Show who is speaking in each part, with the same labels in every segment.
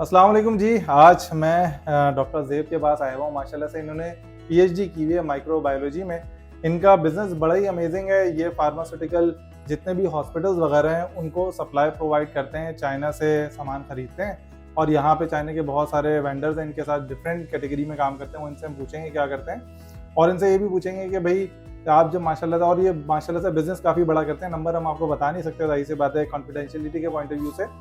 Speaker 1: अस्सलाम वालेकुम जी। आज मैं डॉक्टर ज़ेब के पास आया हुआ हूँ। माशाल्लाह से इन्होंने पीएचडी की हुई है माइक्रोबायोलॉजी में। इनका बिज़नेस बड़ा ही अमेजिंग है। ये फार्मास्यूटिकल जितने भी हॉस्पिटल्स वगैरह हैं उनको सप्लाई प्रोवाइड करते हैं, चाइना से सामान खरीदते हैं और यहाँ पे चाइना के बहुत सारे वेंडर्स हैं, इनके साथ डिफरेंट कैटेगरी में काम करते हैं। वो इनसे हम पूछेंगे क्या करते हैं और इनसे ये भी पूछेंगे कि भाई आप जब माशाल्लाह से, और ये माशाल्लाह से बिज़नेस काफ़ी बड़ा करते हैं। नंबर हम आपको बता नहीं सकते, ज़ाहिर सी बात है कॉन्फिडेंशियलिटी के पॉइंट ऑफ व्यू से,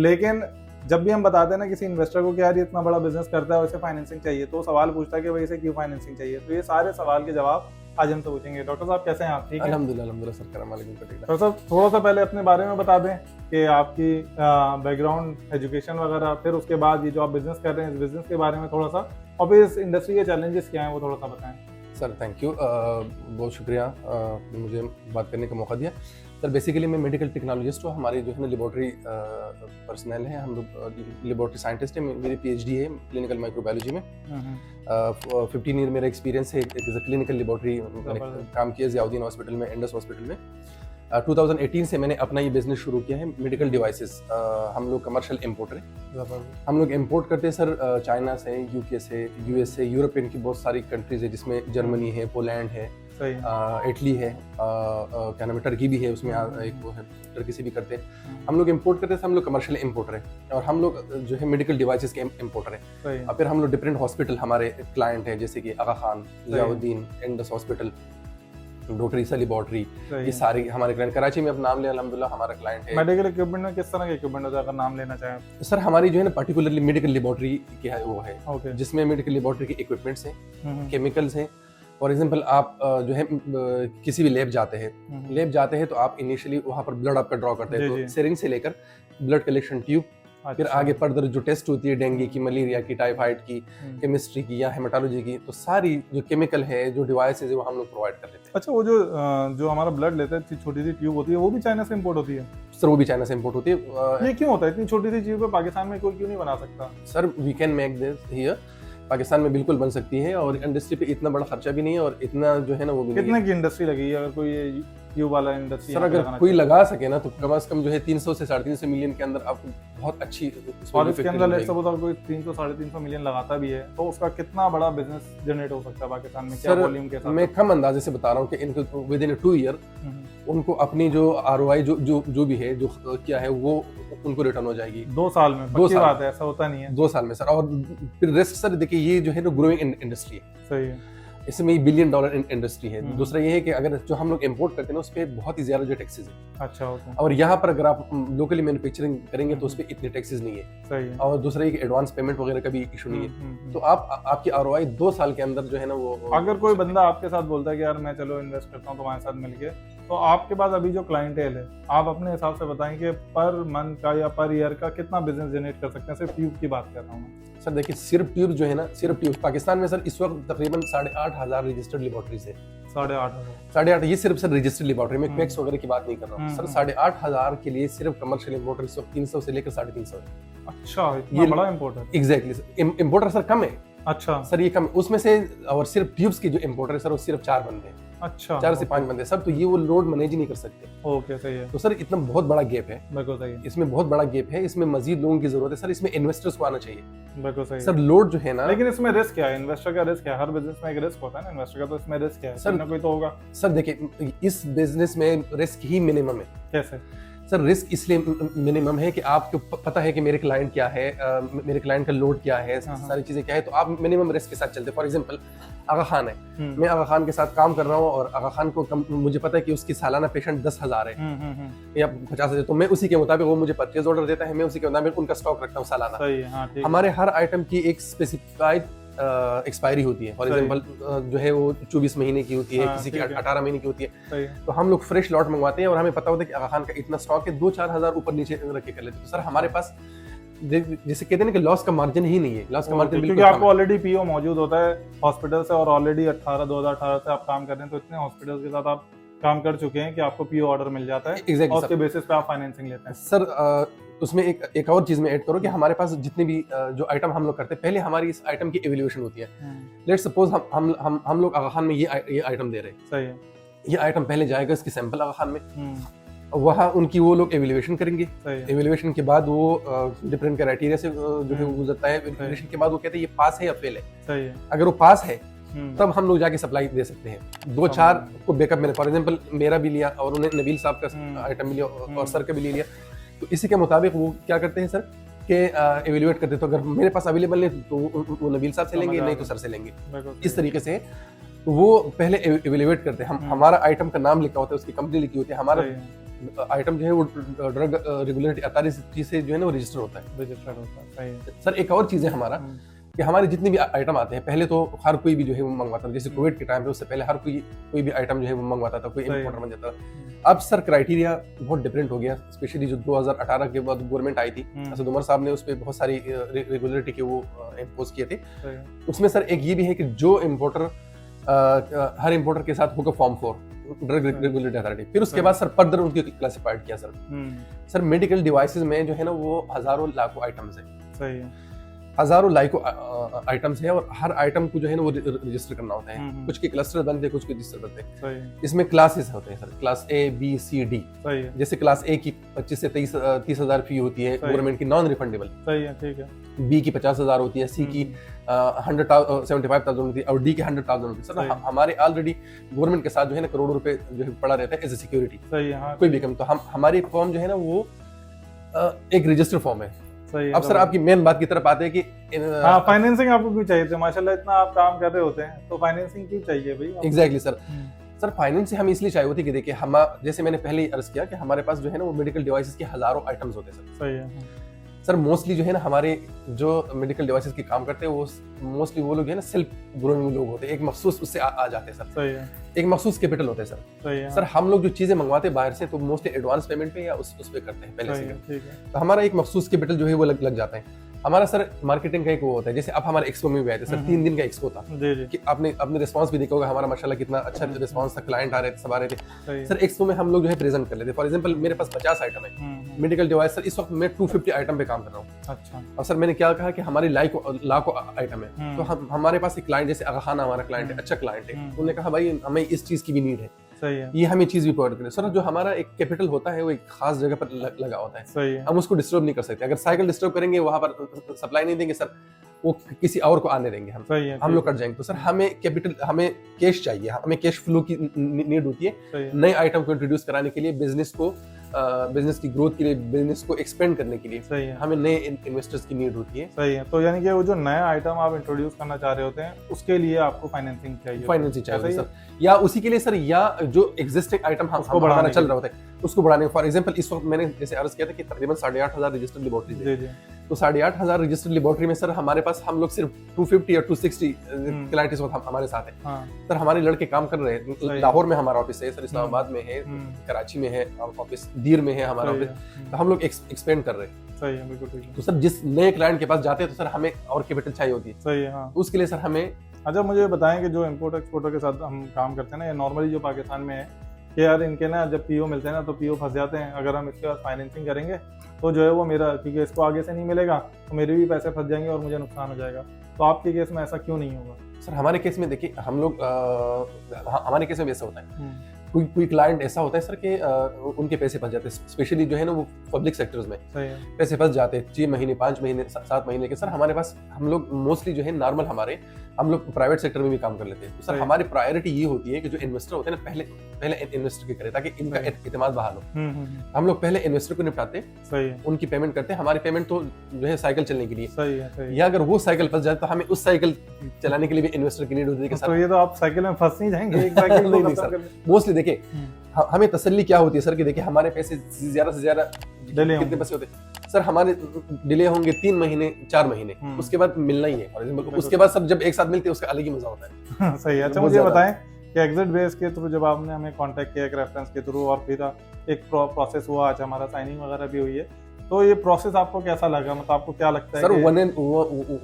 Speaker 1: लेकिन जब भी हम बताते हैं ना किसी इन्वेस्टर को कि यार ये इतना बड़ा बिजनेस करता है और इसे फाइनेंसिंग चाहिए, तो सवाल पूछता है कि भाई इसे क्यों फाइनेंसिंग चाहिए। तो ये सारे सवाल के जवाब आज हमसे पूछेंगे। डॉक्टर साहब कैसे हैं आप? ठीक है
Speaker 2: अल्हम्दुलिल्लाह सर, करम वालेकुम।
Speaker 1: डॉक्टर साहब थोड़ा सा पहले अपने बारे में बता दें कि आपकी बैकग्राउंड, एजुकेशन वगैरह, फिर उसके बाद ये जो आप बिजनेस कर रहे हैं इस बिजनेस के बारे में थोड़ा सा, और फिर इस इंडस्ट्री के चैलेंजेस क्या हैं वो थोड़ा सा बताएं।
Speaker 2: सर थैंक यू, बहुत शुक्रिया मुझे बात करने का मौका दिया। सर बेसिकली मैं मेडिकल टेक्नोलॉजिस्ट हूँ। हमारी जो है ना लेबॉर्ट्री पर्सनल है, हम लोग लेबॉर्ट्री साइंटिस्ट हैं। मेरी पीएचडी है क्लिनिकल माइक्रोबायोलॉजी में। 15 ईयर मेरा एक्सपीरियंस है एज अ क्लिनिकल लेबॉर्ट्री। मैंने काम किया ज़ियाउद्दीन हॉस्पिटल में, इंडस हॉस्पिटल में। 2018 से मैंने अपना ये बिजनेस शुरू किया है, मेडिकल डिवाइसेस। हम लोग कमर्शियल इम्पोर्टर हैं। हम लोग इम्पोर्ट करते हैं सर चाइना से, यूके से, यूएस से, यूरोपियन की बहुत सारी कंट्रीज है जिसमें जर्मनी है, पोलैंड है, इटली है, क्या नाम है, टर्की भी है उसमें, एक वो है, टर्की से भी करते हैं। हम लोग इम्पोर्ट करते हैं, हम लोग कमर्शियल इम्पोर्टर हैं और हम लोग जो है मेडिकल डिवाइसेस के इम्पोर्टर हैं। और फिर हम लोग डिफरेंट हॉस्पिटल, हमारे क्लाइंट हैं जैसे कि Aga Khan, Ziauddin, Indus hospital, doctor Essa laboratory, ये सारी हमारे क्लाइंट। कराची में अब नाम लिया अल्हम्दुलिल्लाह हमारा क्लाइंट है।
Speaker 1: मेडिकल इक्विपमेंट में किस तरह के इक्विपमेंट होता है अगर नाम लेना चाहें?
Speaker 2: सर हमारी जो है ना पर्टिकुलरली मेडिकल लेबॉर्ट्री की है वो है, जिसमें मेडिकल लेबॉर्ट्री के इक्विपमेंट्स हैं, केमिकल्स हैं। फॉर एग्जांपल आप जो है किसी भी लैब जाते हैं तो आप इनिशियली वहाँ पर ब्लड आपका ड्रॉ करते हैं, तो सिरिंज से लेकर ब्लड कलेक्शन ट्यूब, फिर आगे फर्दर जो टेस्ट होती है डेंगू की, मलेरिया की, टाइफाइड की, केमिस्ट्री की या हेमाटोलॉजी की, तो सारी जो केमिकल है, जो डिवाइसेज है, वो हम लोग प्रोवाइड कर लेते हैं।
Speaker 1: अच्छा, वो जो हमारा ब्लड लेते हैं, छोटी सी ट्यूब होती है, वो भी चाइना से इंपोर्ट होती है?
Speaker 2: सर वो भी चाइना से इंपोर्ट होती है।
Speaker 1: ये क्यों होता है? इतनी छोटी सी चीज को पाकिस्तान में कोई क्यों नहीं बना सकता?
Speaker 2: Sir we can make this here, Pakistan में बिल्कुल बन सकती है, और इंडस्ट्री पे इतना बड़ा खर्चा भी नहीं है और इतना जो है ना वो भी।
Speaker 1: कितने की इंडस्ट्री लगी है अगर कोई ये ट्यूब वाला इंडस्ट्री?
Speaker 2: सर अगर कोई लगा सके ना तो कम से कम जो है 300 से 350 मिलियन के अंदर आपको बहुत अच्छी,
Speaker 1: और इसके अंदर लेट्स सपोज कोई 300 350 मिलियन लगाता भी है तो उसका कितना बड़ा बिजनेस जनरेट हो सकता है पाकिस्तान में? क्या वॉल्यूम के साथ?
Speaker 2: मैं कम अंदाजे से बता रहा हूँ कि इनको विद इन 2 ईयर उनको अपनी जो आरओआई जो भी है, जो क्या है, वो उनको रिटर्न हो जाएगी 2 साल में।
Speaker 1: 2 साल बात है, ऐसा होता नहीं है।
Speaker 2: 2 साल में सर। और फिर रेस्ट सर देखिए, ये जो है ना ग्रोइंग इंडस्ट्री है।
Speaker 1: सही है,
Speaker 2: इसमें $1 बिलियन इंडस्ट्री है। दूसरा ये है कि अगर जो हम लोग इंपोर्ट करते हैं ना उस पर बहुत ही ज्यादा जो टैक्सेस है।
Speaker 1: अच्छा होता है।
Speaker 2: और यहाँ पर अगर आप लोकली मैन्युफैक्चरिंग करेंगे तो उस पर इतने टैक्सेस नहीं है।
Speaker 1: सही है।
Speaker 2: और दूसरा ये कि एडवांस पेमेंट वगैरह का भी इशू नहीं है। तो आपकी आरओआई 2 साल के अंदर जो है ना वो,
Speaker 1: अगर कोई बंदा आपके साथ बोलता है कि यार मैं चलो इन्वेस्ट करता हूँ तुम्हारे साथ मिलके, तो आपके पास अभी जो क्लाइंटेल है, आप अपने हिसाब से बताएं कि पर मंथ का या पर ईयर का कितना बिजनेस जनरेट कर सकते हैं? सिर्फ ट्यूब की बात कर रहा हूँ
Speaker 2: सर। देखिए सिर्फ ट्यूब जो है ना, सिर्फ ट्यूब पाकिस्तान में सर इस वक्त तकरीबन 8,500 रजिस्टर्ड लेबॉर्ट्रीज है। 8,500 ये सिर्फ सर रजिस्टर्ड लेबॉर्ट्री में, क्वेक्स वगैरह की बात नहीं कर रहा हूँ सर। 8,500 के लिए सिर्फ कमर्शियल इम्पोर्टर इस वक्त 300 से लेकर 350 है।
Speaker 1: अच्छा, इतना बड़ा इम्पोर्टर?
Speaker 2: एग्जैक्टली, इम्पोर्टर सर कम है।
Speaker 1: अच्छा
Speaker 2: सर ये कम, उसमें से और सिर्फ ट्यूब्स के जो इम्पोर्टर है सर वो सिर्फ 4 बंदे हैं।
Speaker 1: अच्छा,
Speaker 2: 4 से 5 बंदे सब, तो ये वो लोड मैनेज ही नहीं कर सकते।
Speaker 1: ओके, सही है।
Speaker 2: तो सर इतना बहुत बड़ा गैप है।
Speaker 1: बिल्कुल सही है।
Speaker 2: इसमें बहुत बड़ा गैप है, इसमें मजीद लोगों की जरूरत है सर। इसमें इन्वेस्टर्स को आना चाहिए।
Speaker 1: बिल्कुल सही
Speaker 2: सर लोड जो है ना,
Speaker 1: लेकिन इसमें रिस्क क्या है? इन्वेस्टर का रिस्क है, हर बिजनेस में एक रिस्क होता है ना इन्वेस्टर का, तो इसमें रिस्क क्या है?
Speaker 2: सर
Speaker 1: कोई तो होगा।
Speaker 2: सर देखिए इस बिजनेस में रिस्क ही मिनिमम है।
Speaker 1: कैसे?
Speaker 2: सर रिस्क इसलिए मिनिमम है कि आपको पता है कि मेरे क्लाइंट क्या है, मेरे क्लाइंट का लोड क्या है, सारी चीजें क्या है, तो आप मिनिमम रिस्क के साथ चलते हैं। फॉर एग्जांपल आगा खान है, मैं आगा खान के साथ काम कर रहा हूँ और आगा खान को मुझे पता है कि उसकी सालाना पेशेंट 10,000 है या 50,000, तो मैं उसी के मुताबिक, वो मुझे परचेज ऑर्डर देता है, मैं उसी के मुताबिक उनका स्टॉक रखता हूँ सालाना।
Speaker 1: सही है, हाँ, ठीक।
Speaker 2: हमारे हर आइटम की एक स्पेसिफाइड एक्सपायरी होती है। फॉर एग्जांपल जो है वो 24 महीने की होती है, किसी की 18 महीने की होती है। तो हम लोग फ्रेश लॉट मंगवाते हैं और हमें पता होता है कि आगा खान का इतना स्टॉक है, 2-4 हज़ार ऊपर नीचे रख के कर लेते हैं। तो सर हमारे पास जैसे कहते हैं ना कि लॉस का मार्जिन ही नहीं है। लॉस का मार्जिन
Speaker 1: क्योंकि आपको ऑलरेडी पीओ मौजूद होता है हॉस्पिटल से, और ऑलरेडी 2018 से आप काम कर रहे हैं, तो इतने हॉस्पिटल के साथ आप काम कर चुके हैं कि आपको पीओ ऑर्डर मिल जाता है। Exactly, और उसके बेसिस पे आप फाइनेंसिंग लेते हैं।
Speaker 2: सर उसमें एक और चीज में ऐड करो कि हमारे पास जितने भी जो आइटम हम लोग करते हैं, पहले हमारी इस आइटम की एवेल्यूएशन होती है। लेट्स सपोज हम लोग आगा खान में ये आइटम दे रहे हैं।
Speaker 1: सही है।
Speaker 2: ये आइटम पहले जाएगा इसकी सैंपल आगा खान में, वहाँ उनकी वो लोग एवेल्युएशन करेंगे।
Speaker 1: सही है।
Speaker 2: एवेल्युएशन के बाद वो डिफरेंट क्राइटेरिया से जो है वो गुजरता है। एवेल्युएशन के बाद वो कहते हैं ये पास है या फेल है।
Speaker 1: सही है।
Speaker 2: अगर वो पास है
Speaker 1: हम्म,
Speaker 2: तब हम लोग जाके सप्लाई दे सकते हैं। 2-4 को बैकअप मैंने फॉर एग्जांपल मेरा भी लिया और उन्हें नबील साहब का आइटम भी लिया और सर का भी ले लिया। तो इसी के मुताबिक वो क्या करते हैं सर कि एवेल्युएट करते हैं। तो अगर मेरे पास अवेलेबल नहीं तो वो नबील साहब से लेंगे, नहीं तो सर से लेंगे।
Speaker 1: बिल्कुल
Speaker 2: इस तरीके से वो पहले एवेल्युएट करते हैं। हमारा आइटम का नाम लिखा होता है, उसकी कंपनी लिखी होती है, हमारा
Speaker 1: सही है।
Speaker 2: आइटम जो है वो ड्रग रेगुलेटरी अथॉरिटी से जो है ना वो रजिस्टर होता है।
Speaker 1: रजिस्टर्ड होता है। सही है।
Speaker 2: सर एक और चीज़ है हमारा कि हमारे जितने भी आइटम आते हैं, पहले तो हर कोई भी जो है वो मंगवाता था। जैसे कोविड के टाइम पे उससे पहले हर कोई भी आइटम जो है वो मंगवाता था, कोई
Speaker 1: सही है।
Speaker 2: इंपोर्टर बन जाता था। अब सर क्राइटेरिया बहुत डिफरेंट हो गया, स्पेशली जो 2018 के बाद गवर्नमेंट आई थी, असद उमर साहब ने उस पर बहुत सारी रेगुलेटरी के वो इम्पोज किए थे।
Speaker 1: सही है।
Speaker 2: उसमें सर एक ये भी है कि जो इम्पोर्टर हर इम्पोर्टर के साथ होगा फॉर्म 4 ड्रग रेगुलेटरी अथॉरिटी। फिर उसके बाद सर फर्दर उनकी क्लासिफाइड किया सर मेडिकल डिवाइसेस में जो है ना वो हजारों लाखों आइटम्स है।
Speaker 1: सही है।
Speaker 2: हजारों लाखों आइटम्स है और हर आइटम को जो है ना वो रजिस्टर करना होता है। कुछ के क्लस्टर बनते हैं, कुछ के रजिस्टर बनते हैं।
Speaker 1: सही है।
Speaker 2: इसमें क्लासेस होते हैं sir, class A B C D.
Speaker 1: सही है।
Speaker 2: जैसे क्लास ए की 25 से 30 हजार फी होती है गवर्नमेंट की, नॉन रिफंडेबल।
Speaker 1: सही है। ठीक है।
Speaker 2: बी की 50,000 होती है, सी की 175,000 होती है और डी की 100,000 होती है। सर हमारे ऑलरेडी गवर्नमेंट के साथ जो है ना करोड़ों रुपए जो है पड़ा रहता है एज ए सिक्योरिटी।
Speaker 1: सही है। हाँ,
Speaker 2: कोई भी कम तो हमारी फॉर्म जो है ना वो एक रजिस्टर फॉर्म है।
Speaker 1: सही है।
Speaker 2: अब सर आपकी मेन बात की तरफ आते हैं कि
Speaker 1: हाँ, फाइनेंसिंग आपको क्यों चाहिए थी? माशाल्लाह इतना आप काम कर रहे होते हैं तो फाइनेंसिंग क्यों चाहिए भाई?
Speaker 2: एग्जैक्टली सर फाइनेंस से हम इसलिए चाहिए होती कि देखिए हम जैसे मैंने पहले ही अर्ज किया कि हमारे पास जो है ना वो मेडिकल डिवाइसेस के हजारों आइटम्स होते हैं
Speaker 1: सही है।
Speaker 2: सर मोस्टली जो है ना हमारे जो मेडिकल डिवाइसेस के काम करते हैं वो मोस्टली वो लोग जो है ना सेल्फ ग्रोइंग लोग होते हैं, एक मखसूस उससे आ जाते हैं सर।
Speaker 1: सही है।
Speaker 2: एक मखसूस कैपिटल होते हैं सर।
Speaker 1: सही है।
Speaker 2: सर हम लोग जो चीजें मंगवाते हैं बाहर से तो मोस्टली एडवांस पेमेंट पे या उस पे करते हैं पहले
Speaker 1: सही
Speaker 2: से।
Speaker 1: है। ठीक है।
Speaker 2: तो हमारा एक मखसूस कैपिटल जो है वो लग जाता है। हमारा सर मार्केटिंग का एक वो होता है, जैसे अब हमारे एक्सपो में भी आए थे सर, 3 दिन का एक्सपो था
Speaker 1: जी जी।
Speaker 2: कि आपने रिस्पांस भी देखा होगा हमारा माशाल्लाह कितना अच्छा रिस्पांस था, क्लाइंट आ रहे थे, सब आ रहे थे।
Speaker 1: सही है।
Speaker 2: सर एक्सपो में हम लोग जो है प्रेजेंट कर लेते। फॉर एग्जांपल मेरे पास 50 आइटम है मेडिकल डिवाइस सर, इस वक्त मैं 250 आइटम पे काम कर रहा हूँ।
Speaker 1: अच्छा।
Speaker 2: और सर मैंने क्या कहा कि हमारी लाखों आइटम है, तो हमारे पास एक क्लाइंट जैसे अगा खान हमारा क्लाइंट है, अच्छा क्लाइंट है, उन्होंने कहा भाई हमें इस चीज की भी नीड है।
Speaker 1: सही है।
Speaker 2: ये हमें चीज भी प्रोवाइड करें। सर जो हमारा एक कैपिटल होता है वो एक खास जगह पर लगा होता है।
Speaker 1: सही है।
Speaker 2: हम उसको डिस्टर्ब नहीं कर सकते। अगर साइकिल डिस्टर्ब करेंगे वहां पर सप्लाई नहीं देंगे सर, वो किसी और को आने देंगे।
Speaker 1: सही है।
Speaker 2: हम लोग कट जाएंगे। तो सर हमें कैपिटल, हमें कैश चाहिए, हमें कैश फ्लो की नीड होती है।
Speaker 1: सही है।
Speaker 2: नए आइटम को इंट्रोड्यूस कराने के लिए, बिजनेस की ग्रोथ के लिए, बिजनेस को एक्सपेंड करने के लिए
Speaker 1: सही है।
Speaker 2: हमें नए इन्वेस्टर्स की नीड होती है।
Speaker 1: सही है। तो यानी कि वो जो नया आइटम आप इंट्रोड्यूस करना चाह रहे होते हैं उसके लिए आपको फाइनेंसिंग चाहिए।
Speaker 2: फाइनेंसिंग चाहिए
Speaker 1: ऐसा ही
Speaker 2: सर, या उसी के लिए सर, या जो एग्जिस्टिंग आइटम
Speaker 1: उसको
Speaker 2: हमारा
Speaker 1: बढ़ाने
Speaker 2: चल
Speaker 1: के
Speaker 2: रहा होता है उसको बढ़ाने। फॉर एग्जांपल इस वक्त मैंने जैसे अर्ज किया था कि तकरीबन 8,500 रजिस्टर्ड लेबोरेटरीज है।
Speaker 1: जी जी।
Speaker 2: तो 8,500 रजिस्टर्ड लेबोरेटरी में सर हमारे पास हम लोग सिर्फ 250 या 260 क्लाइंट इस वक्त हमारे साथ है।
Speaker 1: हाँ।
Speaker 2: सर हमारे लड़के काम कर रहे हैं। लाहौर में हमारा ऑफिस है सर, इस्लामाबाद में है, कराची में है ऑफिस, दीर में है हमारा ऑफिस। तो हम लोग एक्सपेंड कर रहे हैं।
Speaker 1: सही है। बिल्कुल ठीक है।
Speaker 2: तो सर जिस नए क्लाइंट के पास जाते हैं तो सर हमें और कैपिटल चाहिए होती है।
Speaker 1: सही है। हाँ।
Speaker 2: उसके लिए सर हमें
Speaker 1: अच्छा, मुझे बताएं कि जो इम्पोर्ट एक्सपोर्टर के साथ हम काम करते हैं ना, या नॉर्मली जो पाकिस्तान में है कि यार इनके ना जब पीओ मिलते हैं ना तो पीओ फंस जाते हैं। अगर हम इसके बाद फाइनेंसिंग करेंगे तो जो है वो मेरा, क्योंकि इसको आगे से नहीं मिलेगा तो मेरे भी पैसे फंस जाएंगे और मुझे नुकसान हो जाएगा। तो आपके केस में ऐसा क्यों नहीं होगा?
Speaker 2: सर हमारे केस में देखिए हम लोग हमारे केस में भी ऐसा होता है। कोई क्लाइंट ऐसा होता है सर कि उनके पैसे फंस जाते हैं, स्पेशली जो है ना वो पब्लिक सेक्टर्स में।
Speaker 1: सही है।
Speaker 2: पैसे फंस जाते हैं 6 महीने 5 महीने 7 महीने के। सर हमारे पास हम लोग मोस्टली जो है नॉर्मल हम लोग प्राइवेट सेक्टर में भी काम कर लेते हैं। तो सर हमारी प्रायोरिटी ये होती है कि जो इन्वेस्टर होते हैं ना पहले इन्वेस्टर के करें ताकि इनका एतमाद बहाल हो। हम लोग पहले इन्वेस्टर को निपटाते हैं।
Speaker 1: सही है।
Speaker 2: उनकी पेमेंट करते हैं। हमारी पेमेंट तो जो है साइकिल चलने के लिए।
Speaker 1: सही है। सही है।
Speaker 2: या अगर वो साइकिल फंस जाए तो हमें उस साइकिल चलाने के लिए भी इन्वेस्टर की नीड होती है कि
Speaker 1: तो ये तो आप साइकिल में फंस नहीं जाएंगे एक साइकिल
Speaker 2: नहीं सर, मोस्टली देखिए हमें तसल्ली क्या होती है सर कि देखिए हमारे पैसे ज्यादा से ज्यादा कितने पैसे होते हैं सर, हमारे डिले होंगे 3 महीने 4 महीने, उसके बाद मिलना ही है। फॉर एग्जांपल उसके बाद सब जब एक साथ मिलते हैं उसका अलग ही मजा होता है।
Speaker 1: सही है। अच्छा मुझे बताएं कि एग्जिट बेस के थ्रू जब आपने हमें कांटेक्ट किया एक रेफरेंस के थ्रू और फिर एक प्रोसेस हुआ, आज हमारा साइनिंग वगैरह भी हुई है, तो ये प्रोसेस आपको कैसा लगा? मतलब आपको क्या लगता है
Speaker 2: sir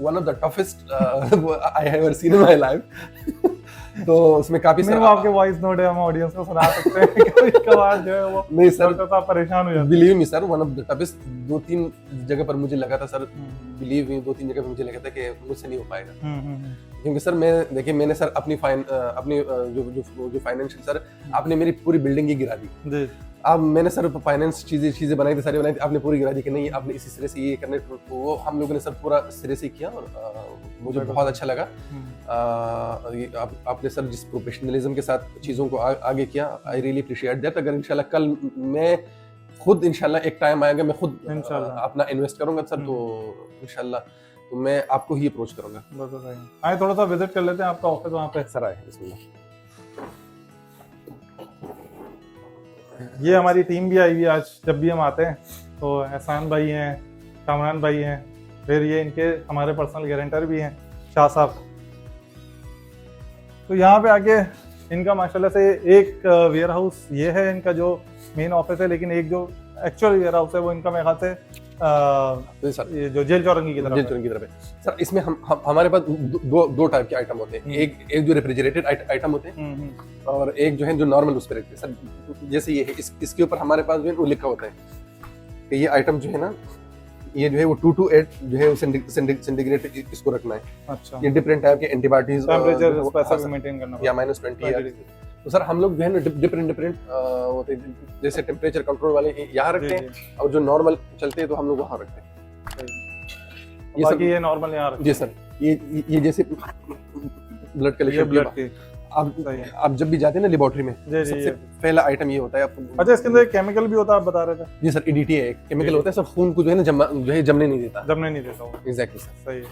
Speaker 2: one of the toughest I have ever seen in my life. तो उसमें काफी
Speaker 1: सर आपके वॉइस नोट है, हम ऑडियंस को सुना सकते हैं कि कभी जो है वो
Speaker 2: नहीं सर
Speaker 1: तो आप परेशान हो जाते हैं।
Speaker 2: Believe me sir, one of the toughest 2-3 जगह पर मुझे लगा था सर बिलीव हुई 2-3 जगह पे मुझे लगा था कि मुझसे नहीं हो पाएगा, क्योंकि सर मैं देखिए मैंने सर अपनी जो फाइनेंशियल सर आपने मेरी पूरी बिल्डिंग ही गिरा दी। अब मैंने सर फाइनेंस चीजें बनाई थी, सारी बनाई थी, आपने पूरी गिरा दी कि नहीं आपने इसी सिरे से ये करने, वो हम लोगों ने सर पूरा सिरे से किया और मुझे बहुत अच्छा लगा। आपने सर जिस प्रोफेशनलिज्म के साथ चीज़ों को आगे किया, आई रियली अप्रिशिएट दैट। अगर इंशाल्लाह कल मैं खुद इंशाल्लाह एक टाइम आएगा मैं खुद अपना इन्वेस्ट करूंगा सर, तो इंशाल्लाह तो मैं आपको ही अप्रोच करूंगा।
Speaker 1: आए थोड़ा सा विजिट कर लेते हैं आपका ऑफिस वहाँ पे।
Speaker 2: सर आए बिस्मिल्लाह।
Speaker 1: ये हमारी टीम भी आई हुई आज, जब भी हम आते हैं तो एहसान भाई हैं, कामरान भाई हैं, फिर ये इनके हमारे पर्सनल गारंटर भी हैं शाह साहब। तो यहाँ पे आके इनका माशाल्लाह से एक वेयर हाउस ये है इनका जो मेन ऑफिस है, लेकिन एक जो एक्चुअल वेयर हाउस है वो इनका मेरे ख्याल से
Speaker 2: सर
Speaker 1: ये जो जेल चौरंगी की तरफ
Speaker 2: है सर। इसमें हमारे पास दो टाइप के आइटम होते हैं, एक जो रेफ्रिजरेटेड आइटम होते हैं और एक जो है जो नॉर्मल उस पर रखते हैं सर। जैसे ये है इसके ऊपर हमारे पास जो है वो लिखा होता है कि ये आइटम जो है ना, ये जो है वो 2 to 8 जो है सेंटीग्रेड इसको रखना है।
Speaker 1: अच्छा,
Speaker 2: ये डिफरेंट टाइप के एंटीबायोटिक्स
Speaker 1: टेंपरेचर स्पेसिफिक मेंटेन करना
Speaker 2: या -20 तो सर हम लोग जो है ना डिफरेंट होते हैं, जैसे टेम्परेचर कंट्रोल वाले यहाँ रखते हैं और जो नॉर्मल चलते हैं तो हम लोग वहाँ रखते हैं।
Speaker 1: ये सर ये नॉर्मल यहाँ रखते हैं।
Speaker 2: जी सर, ये जैसे ब्लड कलेक्शन आप जब भी जाते हैं ना लेबोरेटरी में, सबसे पहला आइटम ये होता है आपको।
Speaker 1: अच्छा, इसके अंदर केमिकल भी होता है, आप बता रहे थे?
Speaker 2: जी सर, EDTA है, केमिकल होता है सर, खून को जो है ना जमने नहीं देता। एग्जैक्टली सर,
Speaker 1: सही है।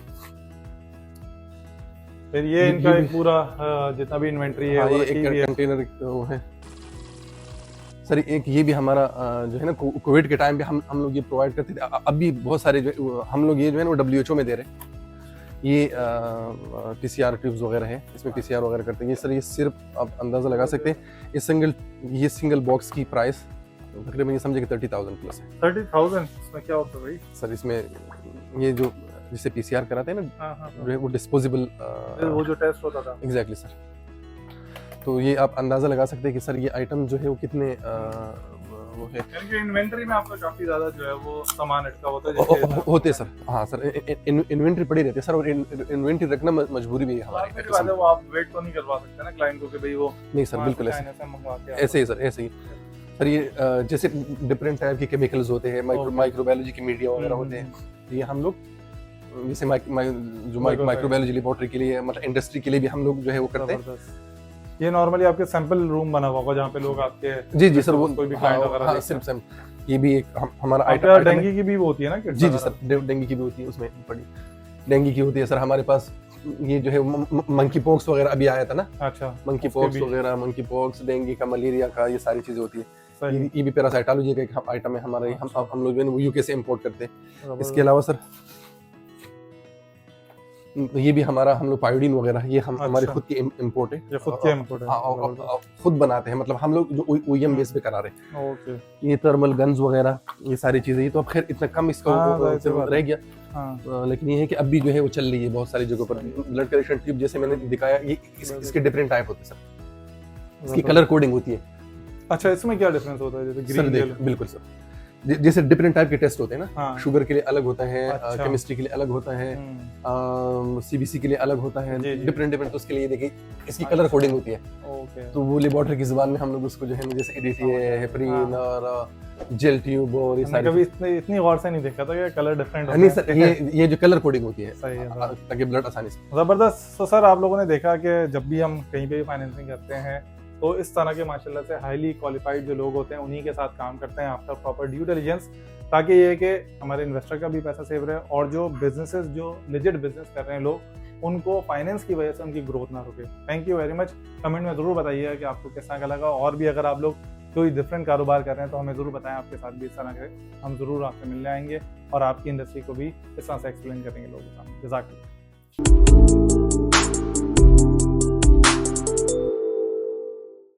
Speaker 1: फिर ये इनका एक पूरा जितना भी इन्वेंट्री है वो
Speaker 2: एक कंटेनर वो है सर। एक ये भी हमारा जो है ना कोविड के टाइम पे हम लोग ये प्रोवाइड करते थे। अब भी बहुत सारे जो हम लोग ये जो है ना WHO में दे रहे हैं। ये PCR ट्यूब्स वगैरह है, इसमें PCR वगैरह करते हैं। ये सर ये सिर्फ आप अंदाज़ा लगा सकते हैं, ये सिंगल बॉक्स की प्राइस तकरीबन ये समझे कि 30,000 प्लस है।
Speaker 1: 30,000 इसमें क्या होता है भाई?
Speaker 2: सर इसमें ये जो जिसे PCR कराते हैं ना, जो है वो डिस्पोजेबल
Speaker 1: वो जो टेस्ट होता था।
Speaker 2: Exactly sir. तो ये आप अंदाज़ा लगा सकते हैं कि सर ये आइटम जो है वो कितने वो है।
Speaker 1: इन्वेंटरी में आपका काफी ज्यादा जो है वो सामान अटका होता है
Speaker 2: होते सर। हाँ सर, इन्वेंटरी पड़ी रहती है सर, और इन्वेंटरी रखना मजबूरी भी है हमारी।
Speaker 1: वो आप वेट तो नहीं करवा सकते ना क्लाइंट को कि भाई वो
Speaker 2: नहीं सर, बिल्कुल ऐसे ही सर, ऐसे ही सर। ये जैसे डिफरेंट टाइप के केमिकल्स होते हैं, माइक्रोबायोलॉजी के मीडिया वगैरह होते हैं, ये हम लोग जैसे माइक्रोबायोलॉजी लेबोरेटरी के लिए, मतलब इंडस्ट्री के लिए भी हम लोग जो है वो करते हैं।
Speaker 1: ये नॉर्मली आपके सैंपल रूम बना हुआ होगा जहाँ पे लोग आपके
Speaker 2: जी सर, वो
Speaker 1: कोई भी क्लाइंट वगैरह
Speaker 2: सिर्फ ये भी एक हमारा
Speaker 1: आइटम। डेंगू की भी होती है ना?
Speaker 2: जी सर, डेंगू की भी होती है, उसमें बड़ी डेंगू की होती है सर। हमारे पास ये जो है मंकी पॉक्स वगैरह अभी आया था ना।
Speaker 1: अच्छा,
Speaker 2: मंकी पॉक्स वगैरह, मंकी पॉक्स, डेंगू का, मलेरिया का, ये सारी चीजें होती है। ये भी पैरासाइटोलॉजी का एक आइटम है हमारा। हम लोग जो है यूके से इंपोर्ट करते हैं। इसके अलावा सर ये भी हमारा, हम लोग पायोडीन वगैरह ये हमारी खुद की इंपोर्ट है।
Speaker 1: ये खुद के इंपोर्ट
Speaker 2: है, खुद बनाते हैं, मतलब हम लोग जो OEM बेस पे करा रहे हैं। ओके। ये थर्मल गन्स वगैरह ये सारी चीजें, ये तो अब खैर इतना कम इसका रह गया, लेकिन ये है कि अब भी जो है वो चल रही है बहुत सारी जगहों पर। ब्लड कलेक्शन ट्यूब जैसे मैंने दिखाया, ये इसके डिफरेंट टाइप होते हैं सर, इसकी कलर कोडिंग होती है।
Speaker 1: अच्छा, इसमें क्या डिफरेंस होता है? जैसे ग्रीन,
Speaker 2: बिल्कुल सर, जैसे डिफरेंट टाइप के टेस्ट होते हैं ना, शुगर के लिए अलग होता है, केमिस्ट्री के लिए अलग होता है, CBC के लिए अलग होता है, डिफरेंट तो उसके लिए देखिए इसकी कलर कोडिंग होती है। तो वो लेबोरेटरी की जुबान में हम लोग उसको जो है जैसे EDTA, हेपरिन और जेल ट्यूब और ये सारी,
Speaker 1: कभी इतनी गौर से नहीं देखा था कि कलर डिफरेंट होता है।
Speaker 2: नहीं सर, ये जो कलर कोडिंग होती है ताकि ब्लड आसानी से।
Speaker 1: जबरदस्त। तो सर आप लोगों ने देखा कि जब भी हम कहीं पे भी फाइनेंसिंग करते हैं तो इस तरह के माशाल्लाह से हाईली क्वालिफाइड जो लोग होते हैं उन्हीं के साथ काम करते हैं आफ्टर प्रॉपर ड्यू डिलिजेंस, ताकि ये कि हमारे इन्वेस्टर का भी पैसा सेव रहे और जो बिजनेसेस, जो लेजिट बिजनेस कर रहे हैं लोग, उनको फाइनेंस की वजह से उनकी ग्रोथ ना रुके। Thank you very much. Comment में ज़रूर बताइए कि आपको किस तरह का लगा, और भी अगर आप लोग कोई डिफरेंट कारोबार कर रहे हैं तो हमें ज़रूर बताएं, आपके साथ भी इस तरह के हम ज़रूर आपसे मिलने आएंगे और आपकी इंडस्ट्री को भी इस तरह से एक्सप्लेन करेंगे लोगों के सामने। जज़ाकल्लाह।